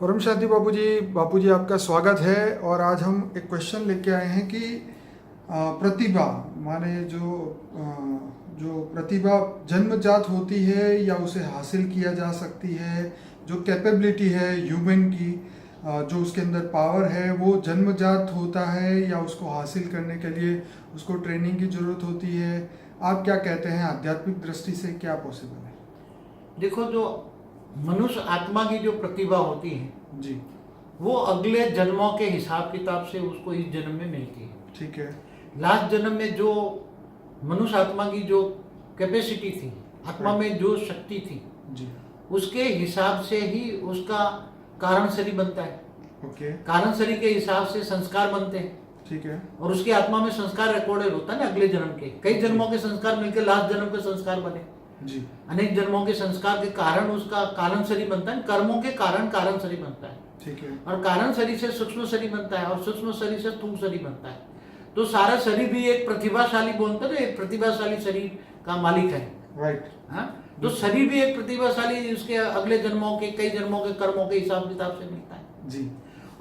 परम शांति बापू जी आपका स्वागत है। और आज हम एक क्वेश्चन लेके आए हैं कि प्रतिभा माने जो प्रतिभा जन्मजात होती है या उसे हासिल किया जा सकती है, जो कैपेबिलिटी है ह्यूमन की, जो उसके अंदर पावर है वो जन्मजात होता है या उसको हासिल करने के लिए उसको ट्रेनिंग की ज़रूरत होती है। आप क्या कहते हैं, आध्यात्मिक दृष्टि से क्या पॉसिबल है? देखो, जो मनुष्य आत्मा की जो प्रतिभा होती है जी, वो अगले जन्मों के हिसाब किताब से उसको इस जन्म में मिलती है। ठीक है। लास्ट जन्म में जो मनुष्य आत्मा की जो कैपेसिटी थी, आत्मा में जो शक्ति थी, जी, उसके हिसाब से ही उसका कारण शरीर बनता है। ओके, कारण शरीर के हिसाब से संस्कार बनते हैं ठीक है। और उसकी आत्मा में संस्कार रिकॉर्डेड होता है ना। अगले जन्म के कई जन्मों के संस्कार मिलकर लास्ट जन्म के संस्कार बने। जी, अनेक जन्मों के संस्कार के कारण उसका कारण शरीर बनता है। कर्मों के कारण कारण शरीर बनता है ठीक है। और कारण शरीर से सूक्ष्म शरीर बनता है और सूक्ष्म शरीर से स्थूल शरीर बनता है। तो सारा शरीर भी एक प्रतिभाशाली बोलते हैं, एक प्रतिभाशाली शरीर का मालिक है। राइट। हाँ, तो शरीर भी एक प्रतिभाशाली उसके अगले जन्मों के कई जन्मों के कर्मों के हिसाब किताब से मिलता है। जी।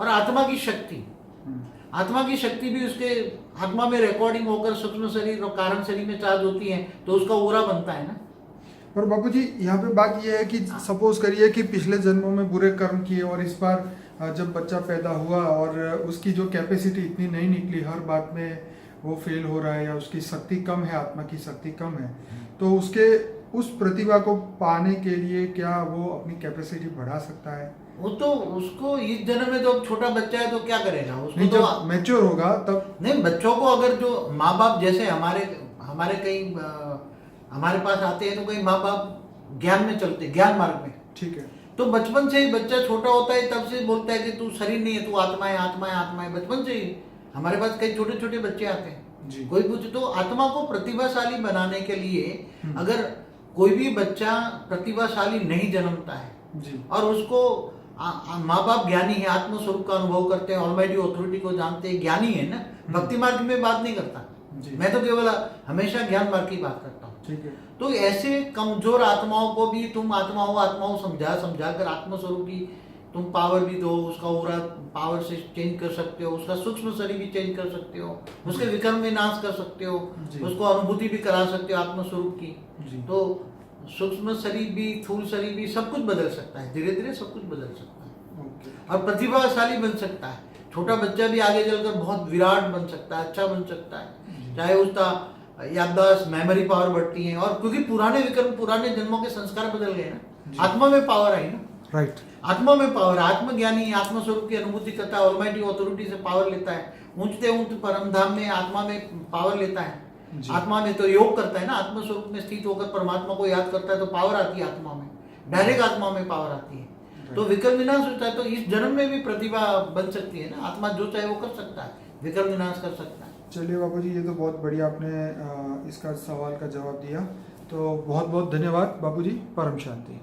और आत्मा की शक्ति, आत्मा की शक्ति भी उसके आत्मा में रिकॉर्डिंग होकर सूक्ष्म शरीर और कारण शरीर में चार्ज होती है, तो उसका ओरा बनता है ना। और बापू जी यहाँ पे बात ये है कि सपोज करिए कि पिछले जन्मों में बुरे कर्म किए और इस बार जब बच्चा पैदा हुआ और उसकी जो कैपेसिटी इतनी नहीं निकली, हर बात में वो फेल हो रहा है या उसकी शक्ति कम है, आत्मा की शक्ति कम है, तो उसके उस प्रतिभा को पाने के लिए क्या वो अपनी कैपेसिटी बढ़ा सकता है? वो तो उसको इस जन्म में, तो छोटा बच्चा है तो क्या करेगा उसको? नहीं, तो जब मैच्योर होगा तब। नहीं, बच्चों को अगर जो माँ बाप जैसे हमारे हमारे कई हमारे पास आते हैं तो कई माँ बाप ज्ञान में चलते, ज्ञान मार्ग में। ठीक है। तो बचपन से ही बच्चा छोटा होता है तब से बोलता है कि तू शरीर नहीं है, तू आत्मा है, आत्मा है, आत्मा है। बचपन से ही हमारे पास कई छोटे छोटे बच्चे आते हैं। जी। कोई पूछे तो आत्मा को प्रतिभाशाली बनाने के लिए अगर कोई भी बच्चा प्रतिभाशाली नहीं जन्मता है जी। और उसको माँ बाप ज्ञानी है, आत्म स्वरूप का अनुभव करते हैं, ऑलमाइटी अथॉरिटी को जानते हैं, ज्ञानी है ना, भक्ति मार्ग में बात नहीं करता जी। मैं तो केवल हमेशा ज्ञान मार्ग की बात करता हूँ। ठीक है। तो ऐसे कमजोर आत्माओं को भी तुम आत्माओं समझा कर आत्म स्वरूप की तुम पावर भी दो, उसका ओरा पावर से चेंज कर सकते हो, उसका सूक्ष्म शरीर भी चेंज कर सकते हो, उसके विकर्म विनाश कर सकते हो, उसको अनुभूति भी करा सकते हो आत्म स्वरूप की। तो सूक्ष्म शरीर भी, स्थूल शरीर भी, सब कुछ बदल सकता है, धीरे धीरे सब कुछ बदल सकता है और प्रतिभाशाली बन सकता है। छोटा बच्चा भी आगे चलकर बहुत विराट बन सकता है, अच्छा बन सकता है, चाहे उसका याददाश्त, मेमोरी पावर बढ़ती है। और क्योंकि पुराने विक्रम, पुराने जन्मों के संस्कार बदल गए ना, आत्मा में पावर आई ना। राइट। आत्मा में पावर, आत्मज्ञानी आत्म स्वरूप की अनुभूति करता है, ऑलमाइटी अथॉरिटी से पावर लेता है, ऊंचते ऊंच परम धाम में आत्मा में पावर लेता है। आत्मा में तो योग करता है ना, आत्म स्वरूप में स्थित होकर परमात्मा को याद करता है तो पावर आती है आत्मा में, डायरेक्ट आत्मा में पावर आती है। तो विक्रम विनाश होता है, तो इस जन्म में भी प्रतिभा बन सकती है ना। आत्मा जो चाहे वो कर सकता है, विक्रम विनाश कर सकता है। चलिए बाबू जी, ये तो बहुत बढ़िया आपने इसका सवाल का जवाब दिया, तो बहुत बहुत धन्यवाद बाबू जी। परम शांति।